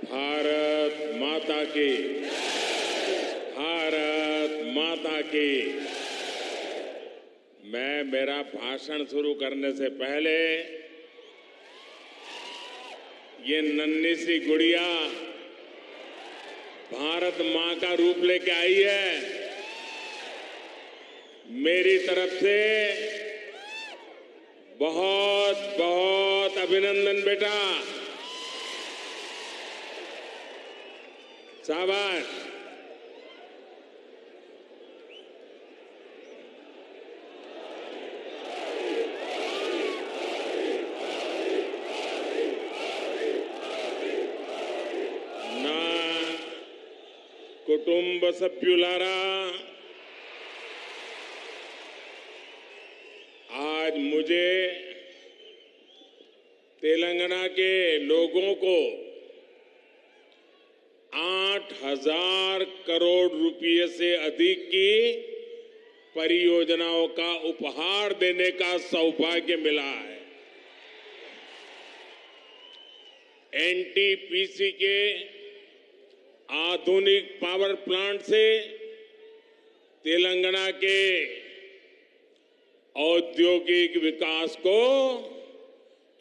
भारत माता की, भारत माता की। मैं मेरा भाषण शुरू करने से पहले ये नन्ही सी गुड़िया भारत मां का रूप लेके आई है। मेरी तरफ से बहुत बहुत अभिनंदन बेटा, शाबाश। నా కుటుంబ సభ్యులారా, आज मुझे तेलंगाना के लोगों को 8,000 करोड़ रुपए से अधिक की परियोजनाओं का उपहार देने का सौभाग्य मिला है। एनटीपीसी के आधुनिक पावर प्लांट से तेलंगाना के औद्योगिक विकास को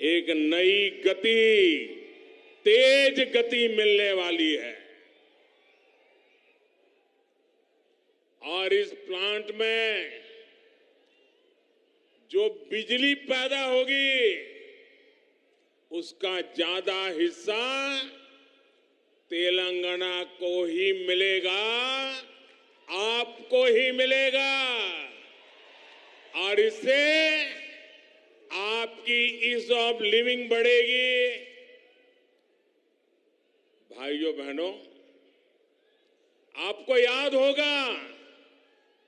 एक नई गति, तेज गति मिलने वाली है। और इस प्लांट में जो बिजली पैदा होगी उसका ज्यादा हिस्सा तेलंगाना को ही मिलेगा, आपको ही मिलेगा। और इससे आपकी ईज ऑफ लिविंग बढ़ेगी। भाइयों बहनों, आपको याद होगा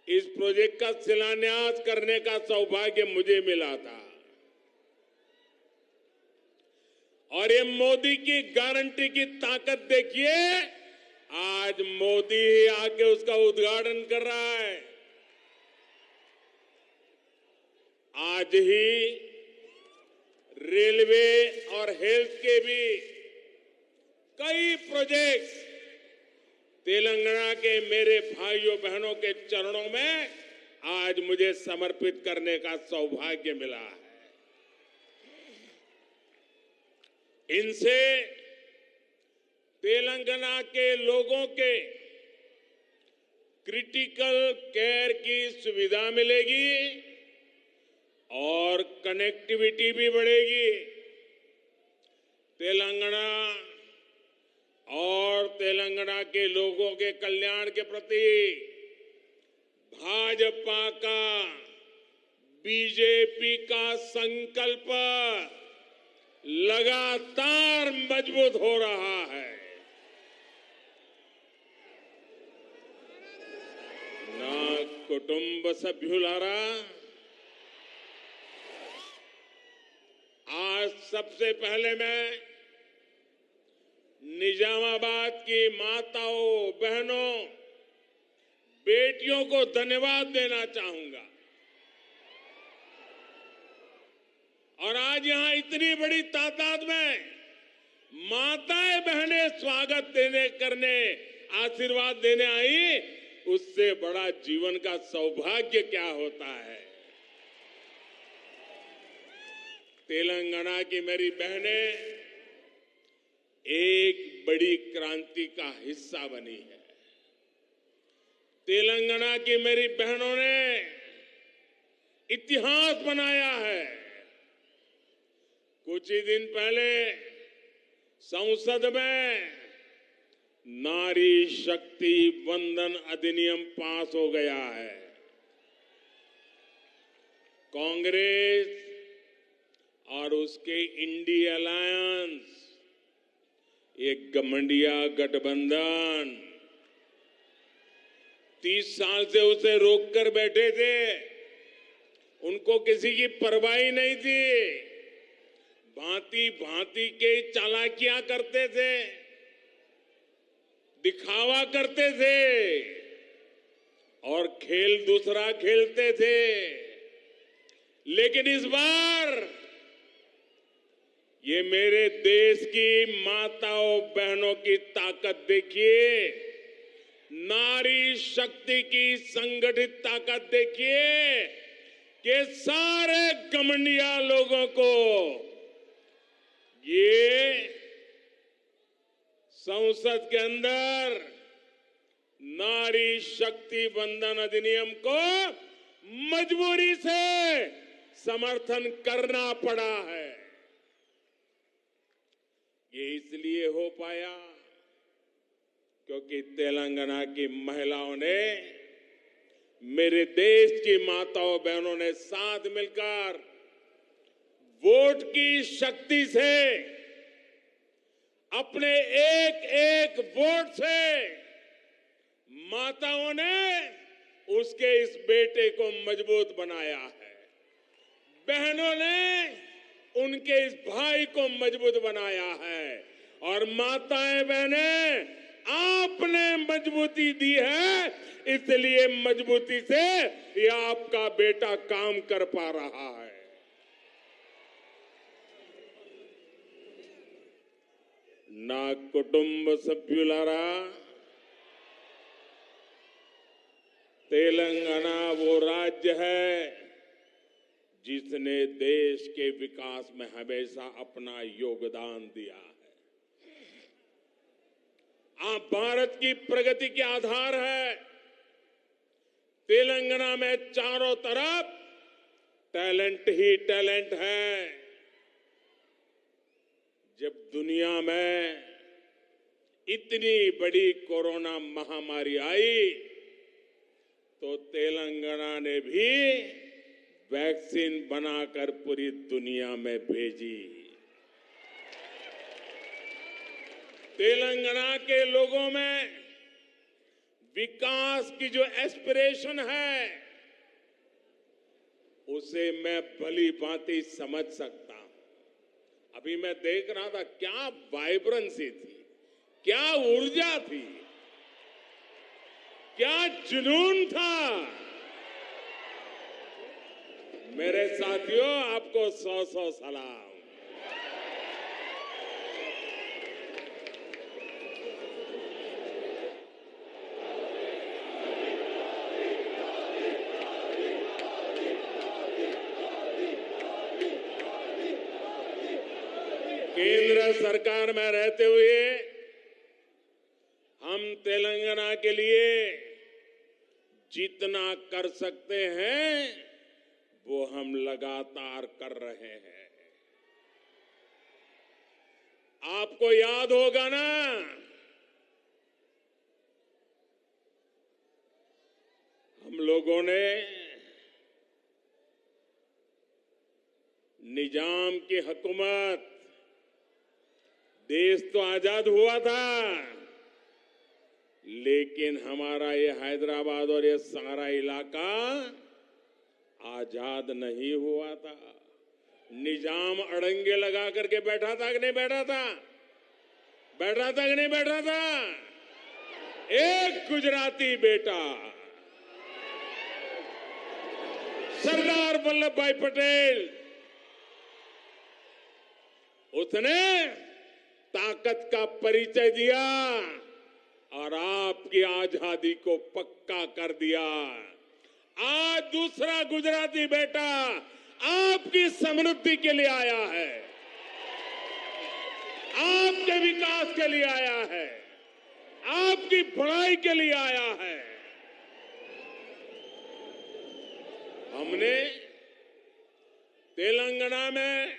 इस प्रोजेक्ट का शिलान्यास करने का सौभाग्य मुझे मिला था। और ये मोदी की गारंटी की ताकत देखिए, आज मोदी ही आके उसका उद्घाटन कर रहा है। आज ही रेलवे और हेल्थ के भी कई प्रोजेक्ट्स तेलंगाना के मेरे भाइयों बहनों के चरणों में आज मुझे समर्पित करने का सौभाग्य मिला है। इनसे तेलंगाना के लोगों के क्रिटिकल केयर की सुविधा मिलेगी और कनेक्टिविटी भी बढ़ेगी। तेलंगाना और तेलंगाना के लोगों के कल्याण के प्रति भाजपा का, बीजेपी का संकल्प लगातार मजबूत हो रहा है। ना कुटुंब सभ्युलारा, आज सबसे पहले मैं निजामाबाद की माताओं, बहनों, बेटियों को धन्यवाद देना चाहूंगा। और आज यहां इतनी बड़ी तादाद में माताएं बहनें स्वागत करने, आशीर्वाद देने आई, उससे बड़ा जीवन का सौभाग्य क्या होता है। तेलंगाना की मेरी बहनें एक बड़ी क्रांति का हिस्सा बनी है। तेलंगाना की मेरी बहनों ने इतिहास बनाया है। कुछ ही दिन पहले संसद में नारी शक्ति वंदन अधिनियम पास हो गया है। कांग्रेस और उसके इंडी अलायंस, एक घमंडिया गठबंधन 30 साल से उसे रोककर बैठे थे। उनको किसी की परवाह नहीं थी। भांति भांति के चालाकियां करते थे, दिखावा करते थे और खेल दूसरा खेलते थे। लेकिन इस बार ये मेरे देश की माताओं बहनों की ताकत देखिए, नारी शक्ति की संगठित ताकत देखिए कि सारे गमंडिया लोगों को ये संसद के अंदर नारी शक्ति वंदन अधिनियम को मजबूरी से समर्थन करना पड़ा है। ये इसलिए हो पाया क्योंकि तेलंगाना की महिलाओं ने, मेरे देश की माताओं बहनों ने साथ मिलकर वोट की शक्ति से, अपने एक एक वोट से माताओं ने उसके इस बेटे को मजबूत बनाया है। बहनों ने उनके इस भाई को मजबूत बनाया है और माताएं बहनें आपने मजबूती दी है, इसलिए मजबूती से ये आपका बेटा काम कर पा रहा है। ना कुटुंब सभ्युलारा, तेलंगाना वो राज्य है जिसने देश के विकास में हमेशा अपना योगदान दिया है। आप भारत की प्रगति के आधार है। तेलंगाना में चारों तरफ टैलेंट ही टैलेंट है। जब दुनिया में इतनी बड़ी कोरोना महामारी आई तो तेलंगाना ने भी वैक्सीन बनाकर पूरी दुनिया में भेजी। तेलंगाना के लोगों में विकास की जो एस्पिरेशन है उसे मैं भली भांति समझ सकता हूं। अभी मैं देख रहा था, क्या वाइब्रेंसी थी, क्या ऊर्जा थी, क्या जुनून था। मेरे साथियों, आपको 100 सलाम। केंद्र सरकार में रहते हुए हम तेलंगाना के लिए जितना कर सकते हैं वो हम लगातार कर रहे हैं। आपको याद होगा ना, हम लोगों ने निजाम की हुकूमत, देश तो आजाद हुआ था लेकिन हमारा ये हैदराबाद और ये सारा इलाका आजाद नहीं हुआ था। निजाम अड़ंगे लगा करके बैठा था कि नहीं बैठा था? बैठा था कि नहीं बैठा था? एक गुजराती बेटा सरदार वल्लभ भाई पटेल, उसने ताकत का परिचय दिया और आपकी आजादी को पक्का कर दिया। आज दूसरा गुजराती बेटा आपकी समृद्धि के लिए आया है, आपके विकास के लिए आया है, आपकी भलाई के लिए आया है। हमने तेलंगाना में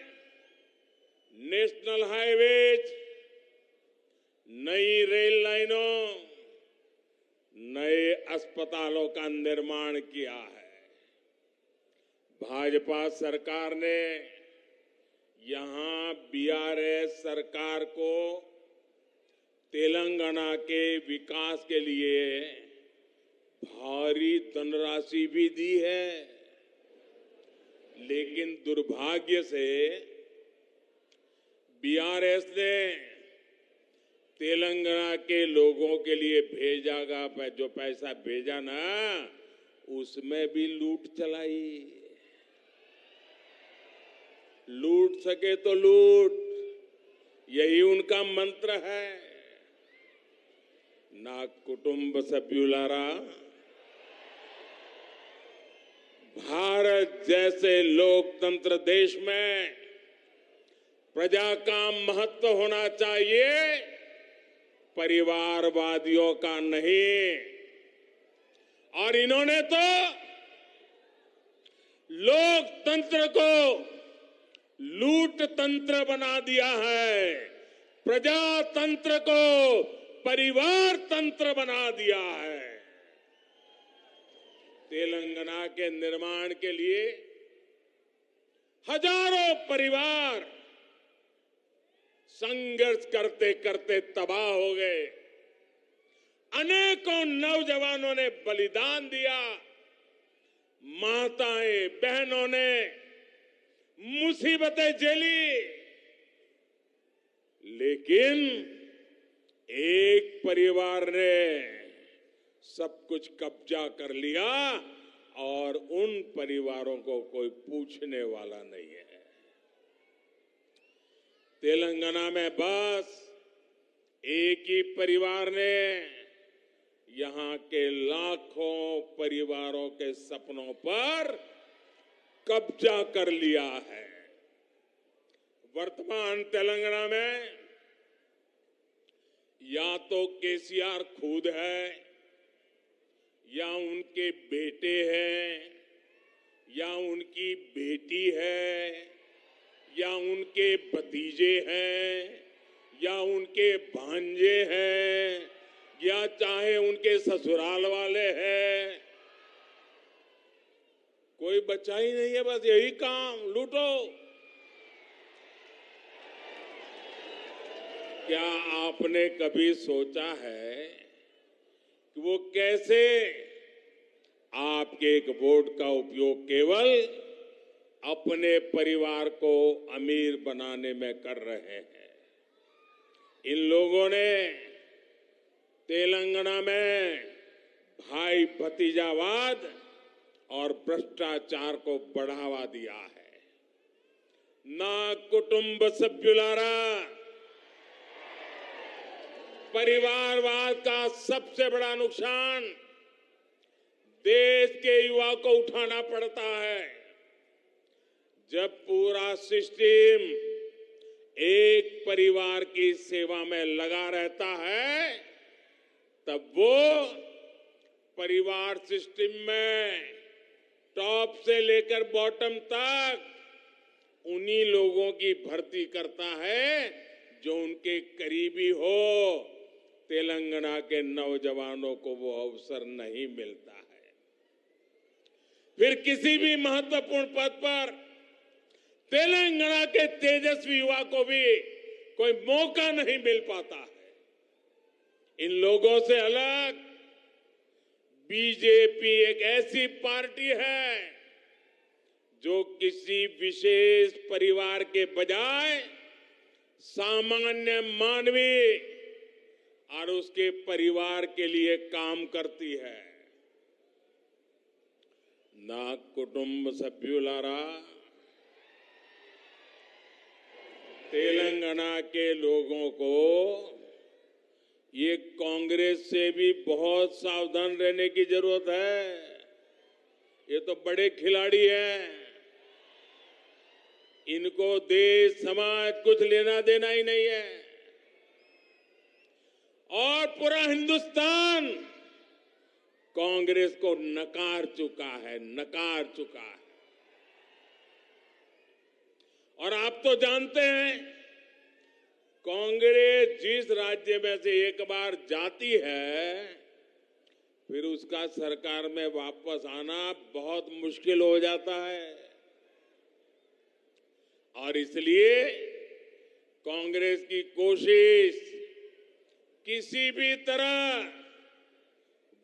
नेशनल हाईवेज, नई रेल लाइनों, नए अस्पतालों का निर्माण किया है। भाजपा सरकार ने यहां बीआरएस सरकार को तेलंगाना के विकास के लिए भारी धनराशि भी दी है, लेकिन दुर्भाग्य से बीआरएस ने तेलंगाना के लोगों के लिए भेजागा जो पैसा भेजा ना, उसमें भी लूट चलाई। लूट सके तो लूट, यही उनका मंत्र है। ना कुटुंब सभ्युलारा, भारत जैसे लोकतंत्र देश में प्रजा का महत्व होना चाहिए, परिवारवादियों का नहीं। और इन्होंने तो लोकतंत्र को लूट तंत्र बना दिया है, प्रजातंत्र को परिवार तंत्र बना दिया है। तेलंगाना के निर्माण के लिए हजारों परिवार संघर्ष करते करते तबाह हो गए। अनेकों नौजवानों ने बलिदान दिया, माताएं बहनों ने मुसीबतें झेली, लेकिन एक परिवार ने सब कुछ कब्जा कर लिया और उन परिवारों को कोई पूछने वाला नहीं है। तेलंगाना में बस एक ही परिवार ने यहां के लाखों परिवारों के सपनों पर कब्जा कर लिया है। वर्तमान तेलंगाना में या तो केसीआर खुद है, या उनके बेटे हैं, या उनकी बेटी है, या उनके भतीजे हैं, या उनके भांजे हैं, या चाहे उनके ससुराल वाले हैं। कोई बचा ही नहीं है, बस यही काम, लूटो। क्या आपने कभी सोचा है कि वो कैसे आपके एक वोट का उपयोग केवल अपने परिवार को अमीर बनाने में कर रहे हैं? इन लोगों ने तेलंगाना में भाई भतीजावाद और भ्रष्टाचार को बढ़ावा दिया है। ना कुटुंब सभ्युलारा, परिवारवाद का सबसे बड़ा नुकसान देश के युवा को उठाना पड़ता है। जब पूरा सिस्टम एक परिवार की सेवा में लगा रहता है, तब वो परिवार सिस्टम में टॉप से लेकर बॉटम तक उन्हीं लोगों की भर्ती करता है जो उनके करीबी हो। तेलंगाना के नौजवानों को वो अवसर नहीं मिलता है। फिर किसी भी महत्वपूर्ण पद पर तेलंगाना के तेजस्वी युवा को भी कोई मौका नहीं मिल पाता है। इन लोगों से अलग बीजेपी एक ऐसी पार्टी है जो किसी विशेष परिवार के बजाय सामान्य मानवी और उसके परिवार के लिए काम करती है। ना कुटुंब सभ्युलारा, तेलंगाना के लोगों को ये कांग्रेस से भी बहुत सावधान रहने की जरूरत है। ये तो बड़े खिलाड़ी हैं, इनको देश समाज कुछ लेना देना ही नहीं है। और पूरा हिंदुस्तान कांग्रेस को नकार चुका है। और आप तो जानते हैं, कांग्रेस जिस राज्य में से एक बार जाती है, फिर उसका सरकार में वापस आना बहुत मुश्किल हो जाता है। और इसलिए कांग्रेस की कोशिश किसी भी तरह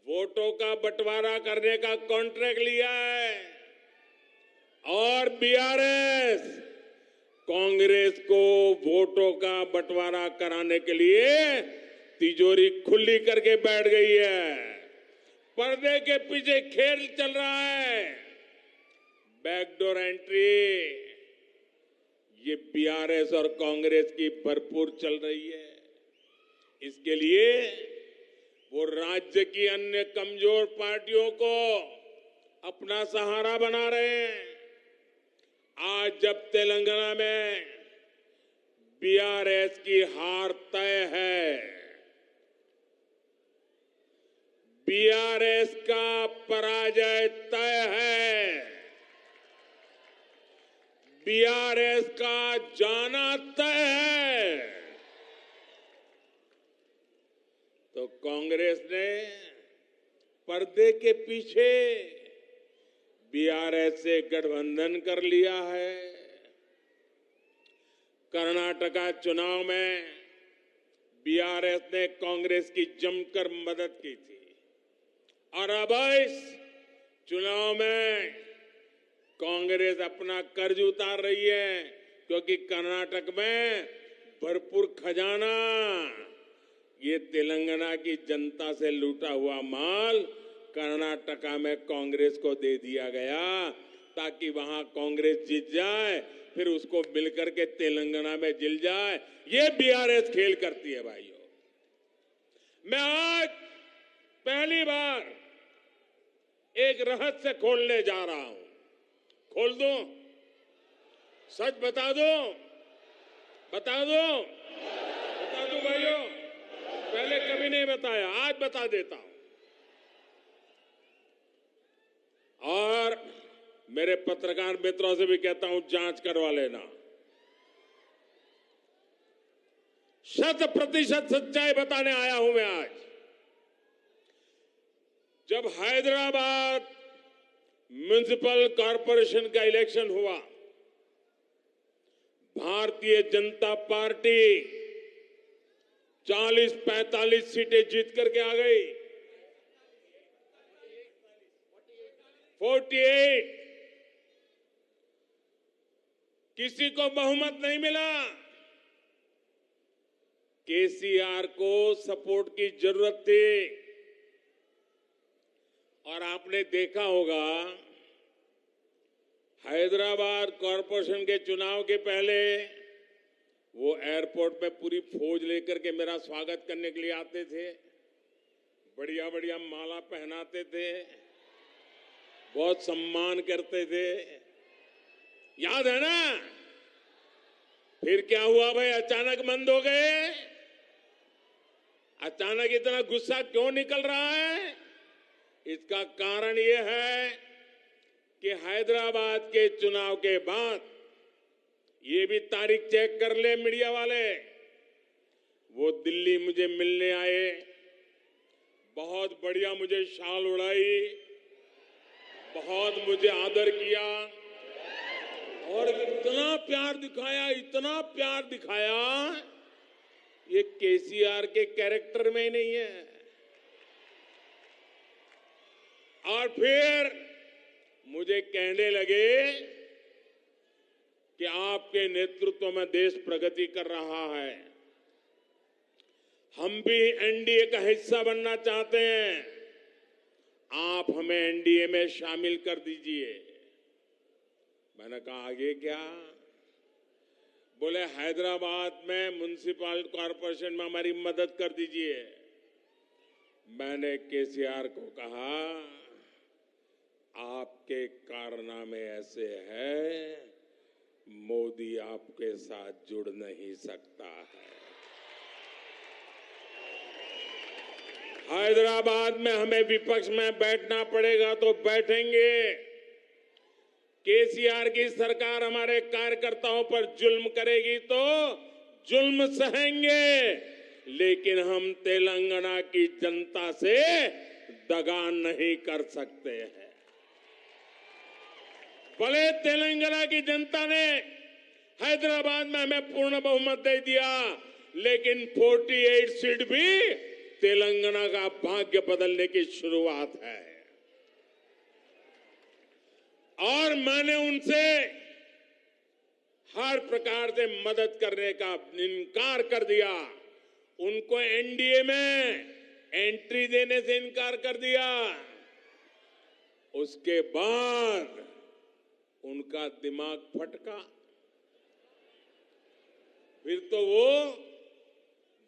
वोटों का बंटवारा करने का कॉन्ट्रैक्ट लिया है, और बीआरएस कांग्रेस को वोटों का बंटवारा कराने के लिए तिजोरी खुली करके बैठ गई है। पर्दे के पीछे खेल चल रहा है, बैकडोर एंट्री। ये बीआरएस और कांग्रेस की भरपूर चल रही है। इसके लिए वो राज्य की अन्य कमजोर पार्टियों को अपना सहारा बना रहे हैं। आज जब तेलंगाना में बीआरएस की हार तय है, बीआरएस का पराजय तय है, बीआरएस का जाना तय है, तो कांग्रेस ने पर्दे के पीछे बीआरएस से गठबंधन कर लिया है। कर्नाटका चुनाव में बीआरएस ने कांग्रेस की जमकर मदद की थी और अब इस चुनाव में कांग्रेस अपना कर्ज उतार रही है, क्योंकि कर्नाटक में भरपूर खजाना ये तेलंगाना की जनता से लूटा हुआ माल कर्नाटका में कांग्रेस को दे दिया गया, ताकि वहां कांग्रेस जीत जाए, फिर उसको मिलकर के तेलंगाना में जिल जाए। ये बीआरएस खेल करती है भाइयों। मैं आज पहली बार एक रहस्य खोलने जा रहा हूं। खोल दूं? सच बता दो? बता दो? बता दो भाइयों? पहले कभी नहीं बताया, आज बता देता हूं। और मेरे पत्रकार मित्रों से भी कहता हूं, जांच करवा लेना। 100% सच्चाई बताने आया हूं मैं आज। जब हैदराबाद म्युनिसिपल कॉरपोरेशन का इलेक्शन हुआ, भारतीय जनता पार्टी 40-45 सीटें जीत करके आ गई। 48 किसी को बहुमत नहीं मिला। केसीआर को सपोर्ट की जरूरत थी और आपने देखा होगा हैदराबाद कॉरपोरेशन के चुनाव के पहले वो एयरपोर्ट में पूरी फौज लेकर के मेरा स्वागत करने के लिए आते थे, बढ़िया बढ़िया माला पहनाते थे, बहुत सम्मान करते थे। याद है ना? फिर क्या हुआ भाई? अचानक बंद हो गए। अचानक इतना गुस्सा क्यों निकल रहा है? इसका कारण यह है कि हैदराबाद के चुनाव के बाद, ये भी तारीख चेक कर ले मीडिया वाले, वो दिल्ली मुझे मिलने आए, बहुत बढ़िया मुझे शाल उड़ाई, बहुत मुझे आदर किया और इतना प्यार दिखाया, इतना प्यार दिखाया, ये केसीआर के कैरेक्टर में ही नहीं है। और फिर मुझे कहने लगे कि आपके नेतृत्व में देश प्रगति कर रहा है, हम भी एनडीए का हिस्सा बनना चाहते हैं, आप हमें एनडीए में शामिल कर दीजिए। मैंने कहा आगे क्या? बोले हैदराबाद में म्युनिसिपल कॉरपोरेशन में हमारी मदद कर दीजिए। मैंने केसीआर को कहा, आपके कारनामे ऐसे हैं, मोदी आपके साथ जुड़ नहीं सकता है। हैदराबाद में हमें विपक्ष में बैठना पड़ेगा तो बैठेंगे। केसीआर की सरकार हमारे कार्यकर्ताओं पर जुल्म करेगी तो जुल्म सहेंगे, लेकिन हम तेलंगाना की जनता से दगा नहीं कर सकते हैं। भले तेलंगाना की जनता ने हैदराबाद में हमें पूर्ण बहुमत दे दिया, लेकिन 48 सीट भी तेलंगाना का भाग्य बदलने की शुरुआत है। और मैंने उनसे हर प्रकार से मदद करने का इनकार कर दिया। उनको एनडीए में एंट्री देने से इनकार कर दिया। उसके बाद उनका दिमाग फटका फिर तो वो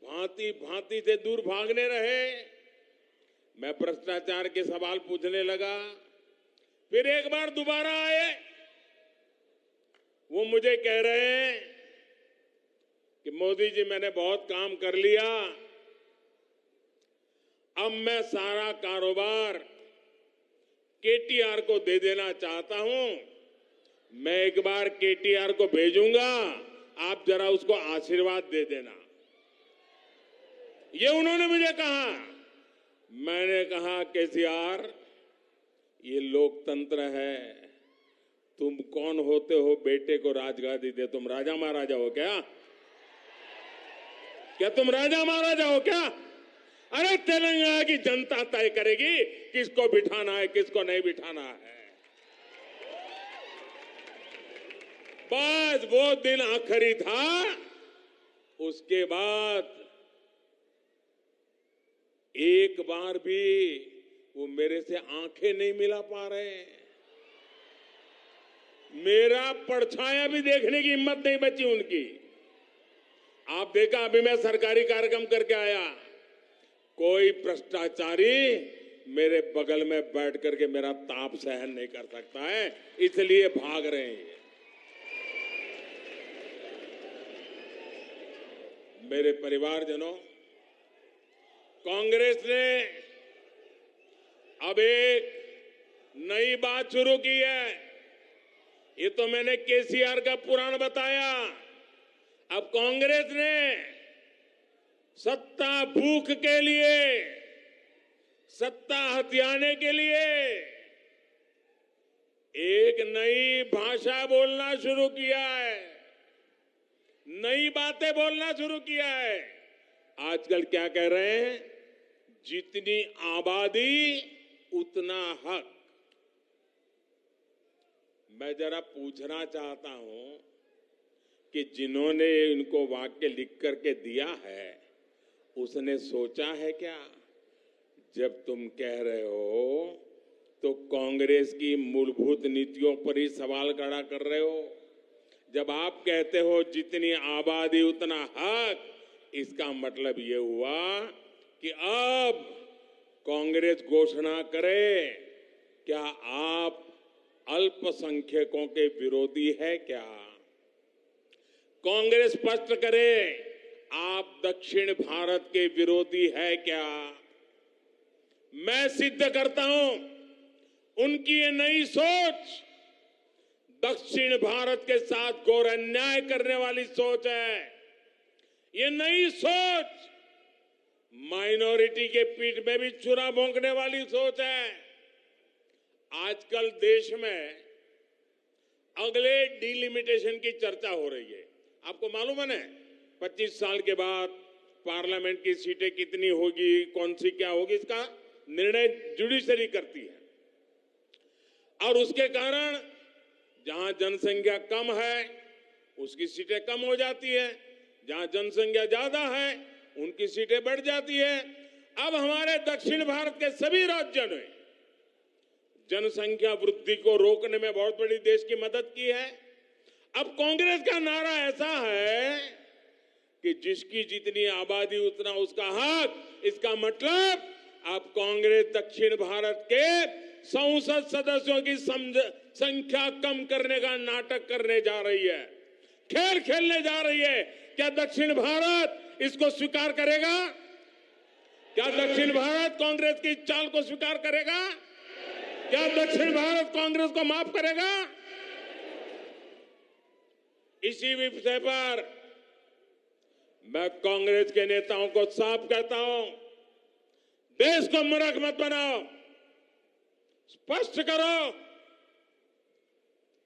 भांति भांति से दूर भागने रहे। मैं भ्रष्टाचार के सवाल पूछने लगा, फिर एक बार दोबारा आए। वो मुझे कह रहे हैं कि मोदी जी मैंने बहुत काम कर लिया, अब मैं सारा कारोबार केटीआर को दे देना चाहता हूं। मैं एक बार केटीआर को भेजूंगा, आप जरा उसको आशीर्वाद दे देना। ये उन्होंने मुझे कहा। मैंने कहा केसीआर, ये लोकतंत्र है, तुम कौन होते हो बेटे को राजगादी दे? तुम राजा महाराजा हो क्या? क्या तुम राजा महाराजा हो क्या? अरे तेलंगाना की जनता तय करेगी किसको बिठाना है, किसको नहीं बिठाना है। बस वो दिन आखिरी था। उसके बाद एक बार भी वो मेरे से आंखें नहीं मिला पा रहे। मेरा परछाया भी देखने की हिम्मत नहीं बची उनकी। आप देखा, अभी मैं सरकारी कार्यक्रम करके आया, कोई भ्रष्टाचारी मेरे बगल में बैठ करके मेरा ताप सहन नहीं कर सकता है, इसलिए भाग रहे हैं। मेरे परिवारजनों, कांग्रेस ने अब एक नई बात शुरू की है। ये तो मैंने केसीआर का पुराण बताया। अब कांग्रेस ने सत्ता भूख के लिए, सत्ता हथियाने के लिए एक नई भाषा बोलना शुरू किया है, नई बातें बोलना शुरू किया है। आजकल क्या कह रहे हैं? जितनी आबादी उतना हक। मैं जरा पूछना चाहता हूं कि जिन्होंने इनको वाक्य लिख करके दिया है, उसने सोचा है क्या? जब तुम कह रहे हो तो कांग्रेस की मूलभूत नीतियों पर ही सवाल खड़ा कर रहे हो। जब आप कहते हो जितनी आबादी उतना हक, इसका मतलब ये हुआ कि अब कांग्रेस घोषणा करे, क्या आप अल्पसंख्यकों के विरोधी है क्या? कांग्रेस स्पष्ट करे, आप दक्षिण भारत के विरोधी है क्या? मैं सिद्ध करता हूं, उनकी ये नई सोच दक्षिण भारत के साथ घोर अन्याय करने वाली सोच है। ये नई सोच माइनॉरिटी के पीठ में भी छुरा भोंकने वाली सोच है। आजकल देश में अगले डिलिमिटेशन की चर्चा हो रही है। आपको मालूम है, 25 साल के बाद पार्लियामेंट की सीटें कितनी होगी, कौन सी क्या होगी, इसका निर्णय जुडिशरी करती है। और उसके कारण जहां जनसंख्या कम है उसकी सीटें कम हो जाती है, जहां जनसंख्या ज्यादा है उनकी सीटें बढ़ जाती है। अब हमारे दक्षिण भारत के सभी राज्यों ने जनसंख्या वृद्धि को रोकने में बहुत बड़ी देश की मदद की है। अब कांग्रेस का नारा ऐसा है कि जिसकी जितनी आबादी उतना उसका हक। इसका मतलब अब कांग्रेस दक्षिण भारत के संसद सदस्यों की संख्या कम करने का नाटक करने जा रही है, खेल खेलने जा रही है। क्या दक्षिण भारत इसको स्वीकार करेगा? क्या दक्षिण भारत कांग्रेस की चाल को स्वीकार करेगा? क्या दक्षिण भारत कांग्रेस को माफ करेगा? इसी विषय पर मैं कांग्रेस के नेताओं को साफ कहता हूं, देश को मूर्ख मत बनाओ, स्पष्ट करो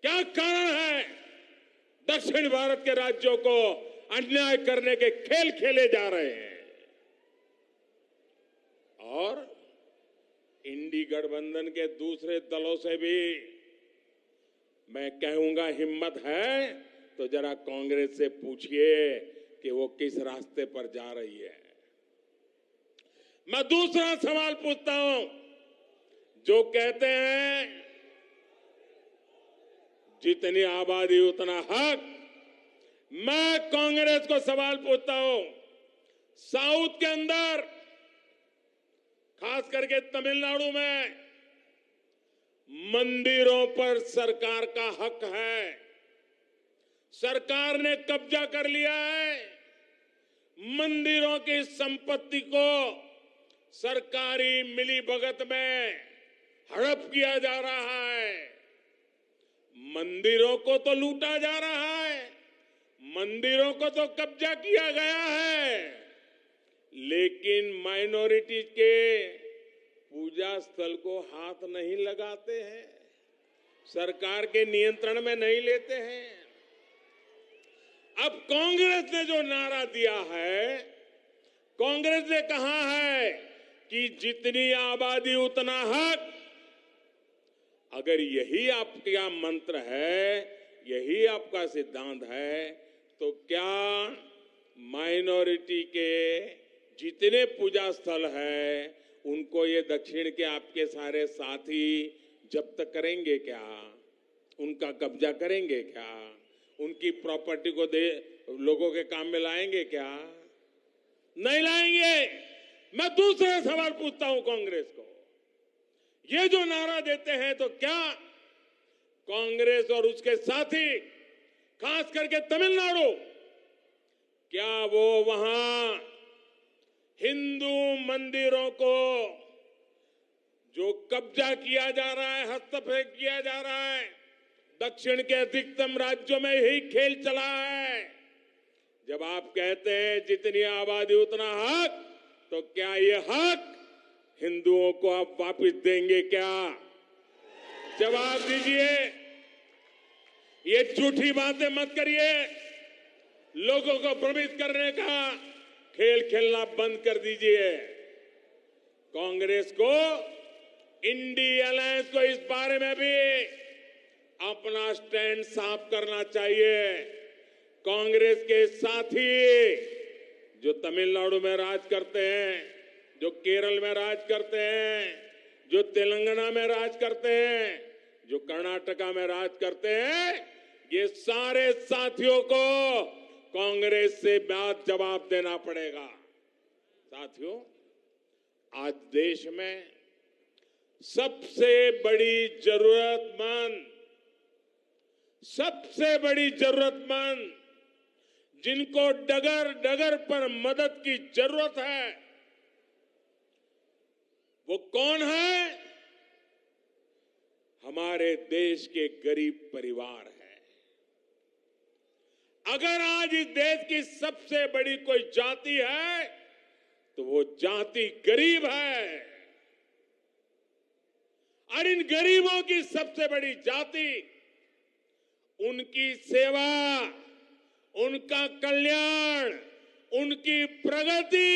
क्या कारण है दक्षिण भारत के राज्यों को अन्याय करने के खेल खेले जा रहे हैं। और इंडी गठबंधन के दूसरे दलों से भी मैं कहूंगा, हिम्मत है तो जरा कांग्रेस से पूछिए कि वो किस रास्ते पर जा रही है। मैं दूसरा सवाल पूछता हूं, जो कहते हैं जितनी आबादी उतना हक, मैं कांग्रेस को सवाल पूछता हूं, साउथ के अंदर खास करके तमिलनाडु में मंदिरों पर सरकार का हक है। सरकार ने कब्जा कर लिया है। मंदिरों की संपत्ति को सरकारी मिलीभगत में हड़प किया जा रहा है। मंदिरों को तो लूटा जा रहा है, मंदिरों को तो कब्जा किया गया है, लेकिन माइनॉरिटी के पूजा स्थल को हाथ नहीं लगाते हैं, सरकार के नियंत्रण में नहीं लेते हैं। अब कांग्रेस ने जो नारा दिया है, कांग्रेस ने कहा है कि जितनी आबादी उतना हक। अगर यही आपका मंत्र है, यही आपका सिद्धांत है, तो क्या माइनॉरिटी के जितने पूजा स्थल है उनको ये दक्षिण के आपके सारे साथी जब्त करेंगे क्या? उनका कब्जा करेंगे क्या? उनकी प्रॉपर्टी को लोगों के काम में लाएंगे क्या? नहीं लाएंगे। मैं दूसरा सवाल पूछता हूं कांग्रेस को, ये जो नारा देते हैं तो क्या कांग्रेस और उसके साथी खास करके तमिलनाडु, क्या वो वहां हिंदू मंदिरों को जो कब्जा किया जा रहा है, हस्तक्षेप किया जा रहा है, दक्षिण के अधिकतम राज्यों में यही खेल चला है। जब आप कहते हैं जितनी आबादी उतना हक, तो क्या ये हक हिंदुओं को आप वापस देंगे क्या? जवाब दीजिए। ये झूठी बातें मत करिए। लोगों को भ्रमित करने का खेल खेलना बंद कर दीजिए। कांग्रेस को, इंडी अलायंस को इस बारे में भी अपना स्टैंड साफ करना चाहिए। कांग्रेस के साथी जो तमिलनाडु में राज करते हैं, जो केरल में राज करते हैं, जो तेलंगाना में राज करते हैं, जो कर्नाटका में राज करते हैं, ये सारे साथियों को कांग्रेस से बात जवाब देना पड़ेगा। साथियों, आज देश में सबसे बड़ी जरूरतमंद जिनको डगर डगर पर मदद की जरूरत है, वो कौन है? हमारे देश के गरीब परिवार हैं। अगर आज इस देश की सबसे बड़ी कोई जाति है तो वो जाति गरीब है। और इन गरीबों की सबसे बड़ी जाति, उनकी सेवा, उनका कल्याण, उनकी प्रगति,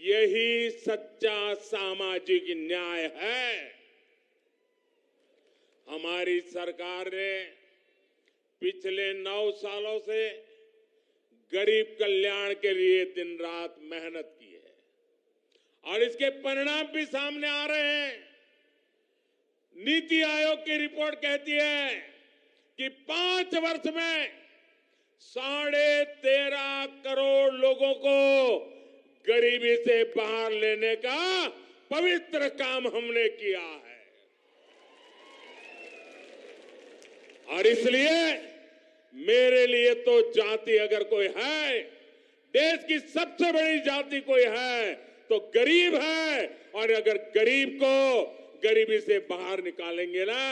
यही सच्चा सामाजिक न्याय है। हमारी सरकार ने पिछले 9 सालों से गरीब कल्याण के लिए दिन रात मेहनत की है और इसके परिणाम भी सामने आ रहे हैं। नीति आयोग की रिपोर्ट कहती है कि 5 वर्ष में 13.5 करोड़ लोगों को गरीबी से बाहर लेने का पवित्र काम हमने किया है। और इसलिए मेरे लिए तो जाति अगर कोई है, देश की सबसे बड़ी जाति कोई है तो गरीब है। और अगर गरीब को गरीबी से बाहर निकालेंगे ना,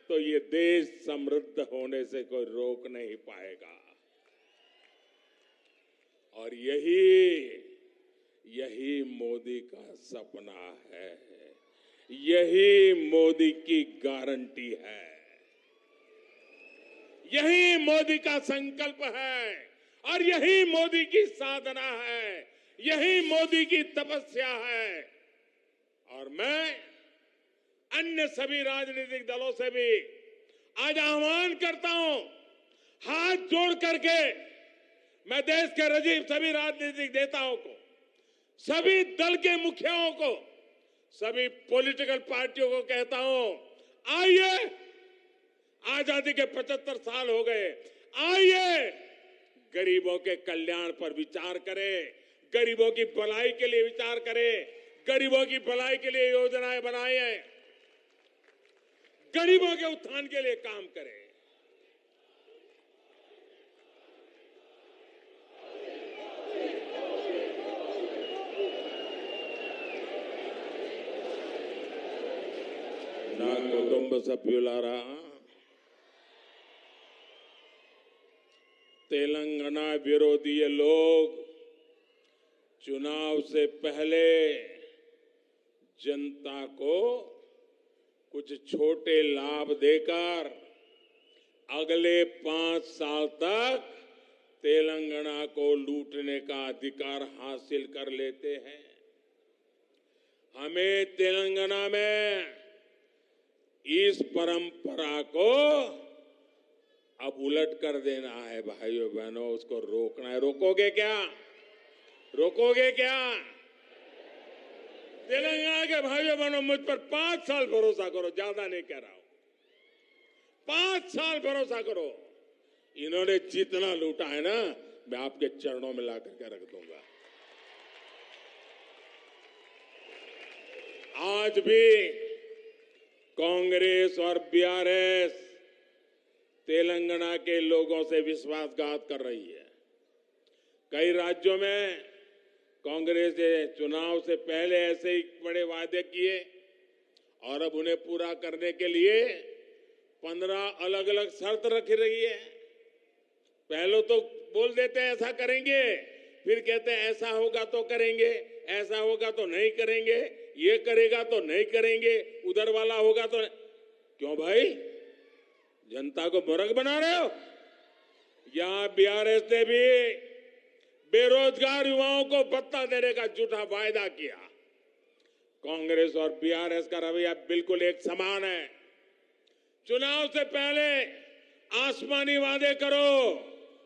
तो ये देश समृद्ध होने से कोई रोक नहीं पाएगा। और यही मोदी का सपना है, यही मोदी की गारंटी है, यही मोदी का संकल्प है और यही मोदी की साधना है, यही मोदी की तपस्या है। और मैं अन्य सभी राजनीतिक दलों से भी आज आह्वान करता हूं, हाथ जोड़ करके मैं देश के सभी राजनीतिक नेताओं को, सभी दल के मुखियाओं को, सभी पॉलिटिकल पार्टियों को कहता हूं, आइए, आजादी के 75 साल हो गए, आइए गरीबों के कल्याण पर विचार करे, गरीबों की भलाई के लिए विचार करे, गरीबों की भलाई के लिए योजनाएं बनाए, गरीबों के उत्थान के लिए काम करे। నా కుటుంబ సభ్యులారా, तेलंगाना विरोधी ये लोग चुनाव से पहले जनता को कुछ छोटे लाभ देकर अगले 5 साल तक तेलंगाना को लूटने का अधिकार हासिल कर लेते हैं। हमें तेलंगाना में इस परंपरा को अब उलट कर देना है भाइयों बहनों, उसको रोकना है। रोकोगे क्या? रोकोगे क्या? तेलंगाना के भाइयों बहनों, मुझ पर 5 साल भरोसा करो, ज्यादा नहीं कह रहा हूं, 5 साल भरोसा करो। इन्होंने जितना लूटा है ना, मैं आपके चरणों में ला करके रख दूंगा। आज भी कांग्रेस और बीआरएस तेलंगाना के लोगों से विश्वासघात कर रही है। कई राज्यों में कांग्रेस ने चुनाव से पहले ऐसे ही बड़े वादे किए और अब उन्हें पूरा करने के लिए 15 अलग अलग शर्त रख रही है। पहले तो बोल देते हैं ऐसा करेंगे, फिर कहते हैं ऐसा होगा तो करेंगे, ऐसा होगा तो नहीं करेंगे, ये करेगा तो नहीं करेंगे, उधर वाला होगा तो नहीं। क्यों भाई, जनता को मूर्ख बना रहे हो? यहां बीआरएस ने भी बेरोजगार युवाओं को भत्ता देने का झूठा वायदा किया। कांग्रेस और बीआरएस का रवैया बिल्कुल एक समान है। चुनाव से पहले आसमानी वादे करो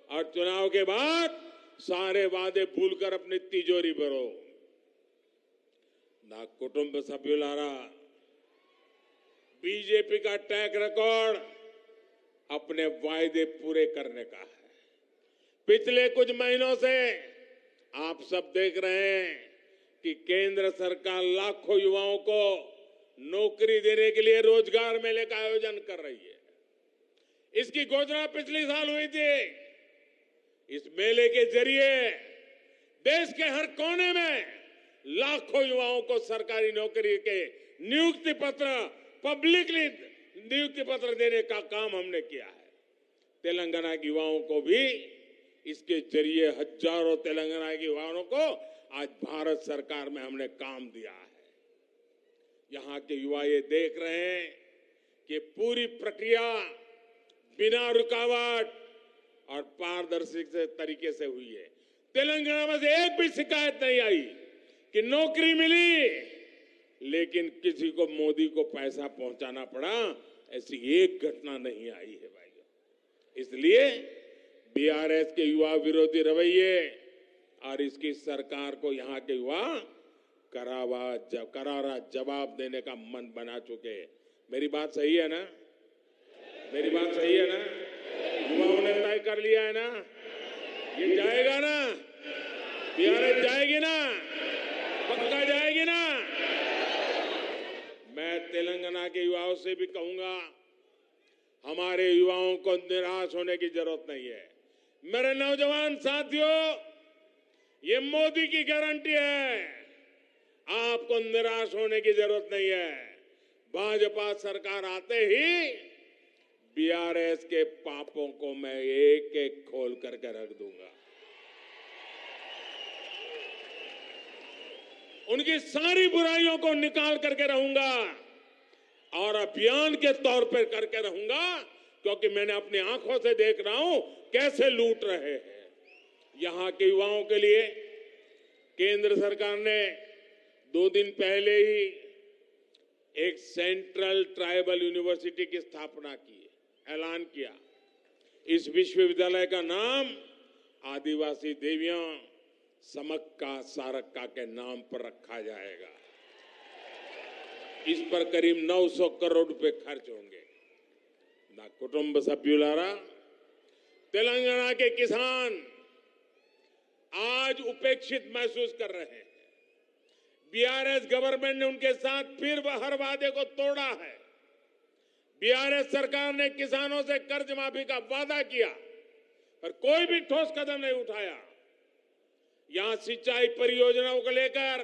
और चुनाव के बाद सारे वादे भूलकर अपनी तिजोरी भरो। ना कुटुंब सभ्युलारा, बीजेपी का ट्रैक रिकॉर्ड अपने वायदे पूरे करने का है। पिछले कुछ महीनों से आप सब देख रहे हैं कि केंद्र सरकार लाखों युवाओं को नौकरी देने के लिए रोजगार मेले का आयोजन कर रही है। इसकी घोषणा पिछले साल हुई थी। इस मेले के जरिए देश के हर कोने में लाखों युवाओं को सरकारी नौकरी के नियुक्ति पत्र, पब्लिकली नियुक्ति पत्र देने का काम हमने किया है। तेलंगाना के युवाओं को भी इसके जरिए हजारों तेलंगाना के युवाओं को आज भारत सरकार में हमने काम दिया है। यहां के युवा ये देख रहे हैं कि पूरी प्रक्रिया बिना रुकावट और पारदर्शी तरीके से हुई है। तेलंगाना में से एक भी शिकायत नहीं आई कि नौकरी मिली लेकिन किसी को मोदी को पैसा पहुंचाना पड़ा, ऐसी एक घटना नहीं आई है भाइयों। इसलिए बीआरएस के युवा विरोधी रवैये और इसकी सरकार को यहां के युवा करारा जवाब देने का मन बना चुके। मेरी बात सही है ना? मेरी बात सही है ना? युवाओं ने तय कर लिया है ना? ये जाएगा ना? बीआरएस जाएगी ना? पक्का जाएगी ना? मैं तेलंगाना के युवाओं से भी कहूंगा, हमारे युवाओं को निराश होने की जरूरत नहीं है। मेरे नौजवान साथियों, ये मोदी की गारंटी है, आपको निराश होने की जरूरत नहीं है। भाजपा सरकार आते ही बीआरएस के पापों को मैं एक एक खोल करके रख दूंगा। उनकी सारी बुराइयों को निकाल करके रहूंगा और अभियान के तौर पर करके रहूंगा, क्योंकि मैंने अपनी आंखों से देख रहा हूं कैसे लूट रहे हैं। यहां के युवाओं के लिए केंद्र सरकार ने 2 दिन पहले ही एक सेंट्रल ट्राइबल यूनिवर्सिटी की स्थापना की, ऐलान किया। इस विश्वविद्यालय का नाम आदिवासी देवियां समक्का सारक्का के नाम पर रखा जाएगा। इस पर करीब 900 करोड़ रुपए खर्च होंगे। ना कुटुंब सभ्युलारा, तेलंगाना के किसान आज उपेक्षित महसूस कर रहे हैं। बीआरएस गवर्नमेंट ने उनके साथ फिर हर वादे को तोड़ा है। बीआरएस सरकार ने किसानों से कर्ज माफी का वादा किया पर कोई भी ठोस कदम नहीं उठाया। यहां सिंचाई परियोजनाओं को लेकर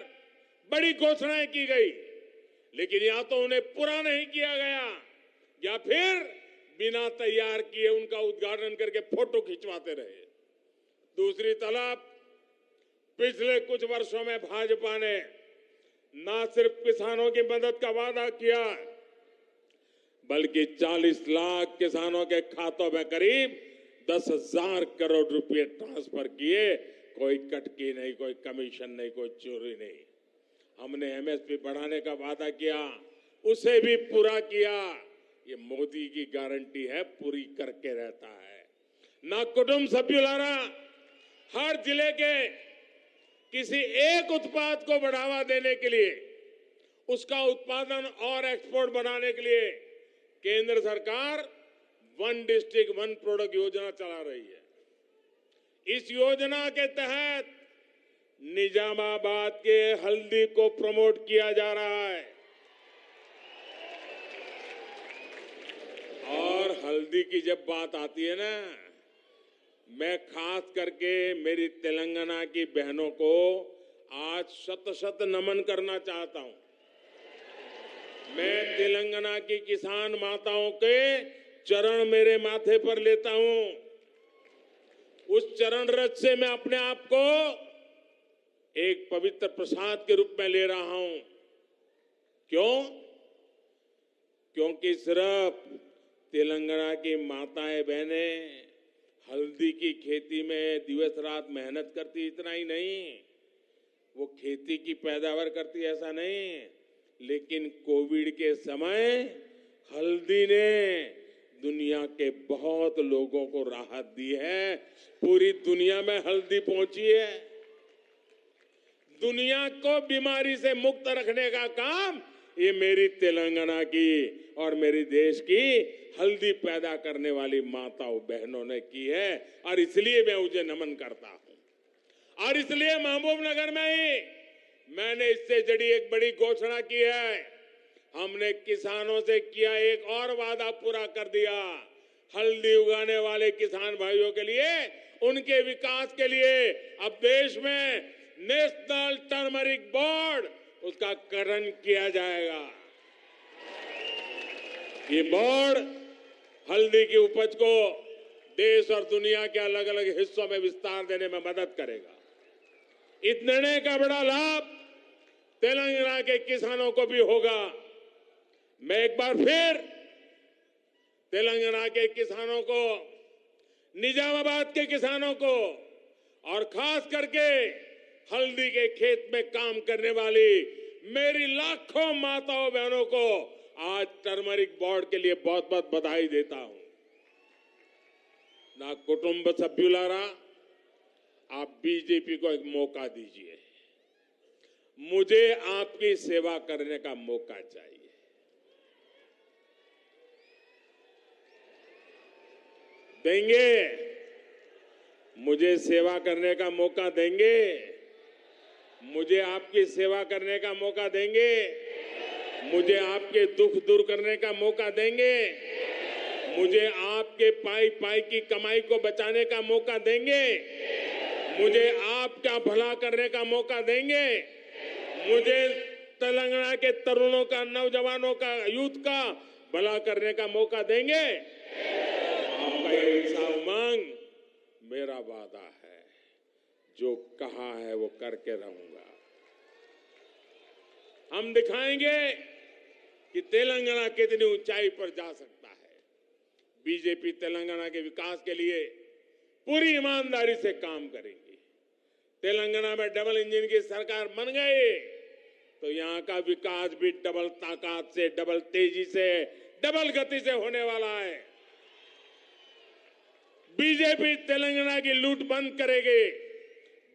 बड़ी घोषणाएं की गई, लेकिन या तो उन्हें पूरा नहीं किया गया या फिर बिना तैयार किए उनका उद्घाटन करके फोटो खिंचवाते रहे। दूसरी तरफ पिछले कुछ वर्षों में भाजपा ने न सिर्फ किसानों की मदद का वादा किया, बल्कि 40 लाख किसानों के खातों में करीब 10,000 करोड़ रुपए ट्रांसफर किए। कोई कटकी नहीं, कोई कमीशन नहीं, कोई चोरी नहीं। हमने एमएसपी बढ़ाने का वादा किया, उसे भी पूरा किया। ये मोदी की गारंटी है, पूरी करके रहता है। ना कुटुंब सभ्युलारा हर जिले के किसी एक उत्पाद को बढ़ावा देने के लिए, उसका उत्पादन और एक्सपोर्ट बनाने के लिए केंद्र सरकार वन डिस्ट्रिक्ट वन प्रोडक्ट योजना चला रही है। इस योजना के तहत निजामाबाद के हल्दी को प्रमोट किया जा रहा है और हल्दी की जब बात आती है ना, मैं खास करके मेरी तेलंगाना की बहनों को आज शत-शत नमन करना चाहता हूं। मैं तेलंगाना की किसान माताओं के चरण मेरे माथे पर लेता हूं। उस चरण रज से मैं अपने आप को एक पवित्र प्रसाद के रूप में ले रहा हूं। क्यों? क्योंकि सिर्फ तेलंगाना की माताएं बहनें हल्दी की खेती में दिवस रात मेहनत करती, इतना ही नहीं, वो खेती की पैदावार करती, ऐसा नहीं, लेकिन कोविड के समय हल्दी ने दुनिया के बहुत लोगों को राहत दी है। पूरी दुनिया में हल्दी पहुंची है। दुनिया को बीमारी से मुक्त रखने का काम ये मेरी तेलंगाना की और मेरी देश की हल्दी पैदा करने वाली माताओं बहनों ने की है, और इसलिए मैं उसे नमन करता हूं। और इसलिए महबूबनगर में ही मैंने इससे जुड़ी एक बड़ी घोषणा की है। हमने किसानों से किया एक और वादा पूरा कर दिया। हल्दी उगाने वाले किसान भाइयों के लिए, उनके विकास के लिए अब देश में नेशनल टर्मरिक बोर्ड, उसका गठन किया जाएगा। ये बोर्ड हल्दी की उपज को देश और दुनिया के अलग अलग हिस्सों में विस्तार देने में मदद करेगा। इस निर्णय का बड़ा लाभ तेलंगाना के किसानों को भी होगा। मैं एक बार फिर तेलंगाना के किसानों को, निजामाबाद के किसानों को और खास करके हल्दी के खेत में काम करने वाली मेरी लाखों माताओं बहनों को आज टर्मरिक बोर्ड के लिए बहुत बहुत बधाई देता हूं। ना कुटुंब सभ्युलारा, आप बीजेपी को एक मौका दीजिए। मुझे आपकी सेवा करने का मौका चाहिए। देंगे? मुझे सेवा करने का मौका देंगे? मुझे आपकी सेवा करने का मौका देंगे? मुझे आपके दुख दूर करने का मौका देंगे? मुझे आपके पाई पाई की कमाई को बचाने का मौका देंगे? मुझे आपका भला करने का मौका देंगे? मुझे तेलंगाना के तरुणों का, नौजवानों का, यूथ का भला करने का मौका देंगे? आपका ये उमंग मेरा वादा है। जो कहा है वो करके रहूंगा। हम दिखाएंगे कि तेलंगाना कितनी ऊंचाई पर जा सकता है। बीजेपी तेलंगाना के विकास के लिए पूरी ईमानदारी से काम करेंगी। तेलंगाना में डबल इंजन की सरकार बन गई तो यहां का विकास भी डबल ताकत से, डबल तेजी से, डबल गति से होने वाला है। बीजेपी तेलंगाना की लूट बंद करेगी।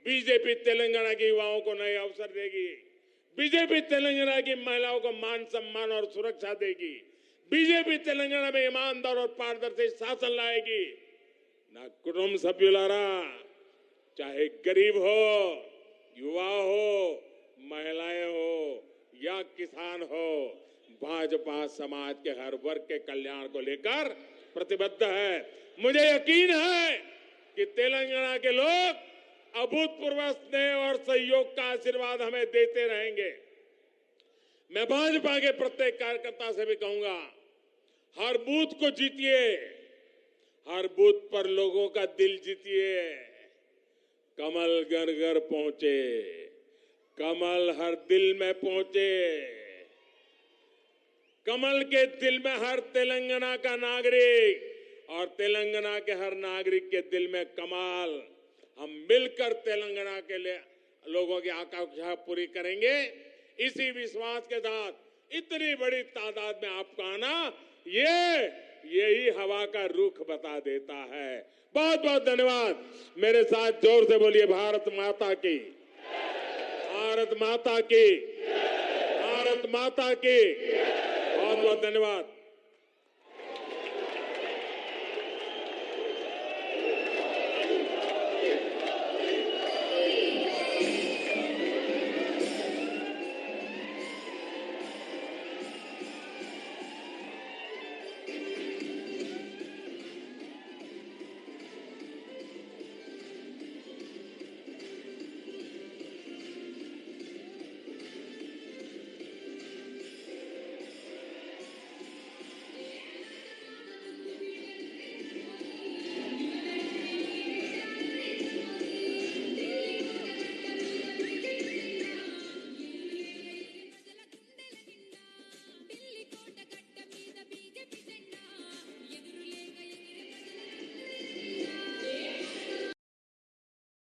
बीजेपी तेलंगाना के युवाओं को नए अवसर देगी। बीजेपी तेलंगाना की महिलाओं को मान सम्मान और सुरक्षा देगी। बीजेपी तेलंगाना में ईमानदार और पारदर्शी शासन लाएगी। ना कुटुंब सभ्युलारा, चाहे गरीब हो, युवा हो, महिलाएं हो या किसान हो, भाजपा समाज के हर वर्ग के कल्याण को लेकर प्रतिबद्ध है। मुझे यकीन है कि तेलंगाना के लोग अभूतपूर्व स्नेह और सहयोग का आशीर्वाद हमें देते रहेंगे। मैं भाजपा के प्रत्येक कार्यकर्ता से भी कहूंगा, हर बूथ को जीतिए, हर बूथ पर लोगों का दिल जीतिए। कमल घर घर पहुंचे, कमल हर दिल में पहुंचे। कमल के दिल में हर तेलंगाना का नागरिक और तेलंगाना के हर नागरिक के दिल में कमल। हम मिलकर तेलंगाना के लिए लोगों की आकांक्षा पूरी करेंगे। इसी विश्वास के साथ इतनी बड़ी तादाद में आपका आना, यही हवा का रुख बता देता है। बहुत बहुत धन्यवाद। मेरे साथ जोर से बोलिए, भारत माता की, भारत माता की, भारत माता की। बहुत बहुत धन्यवाद।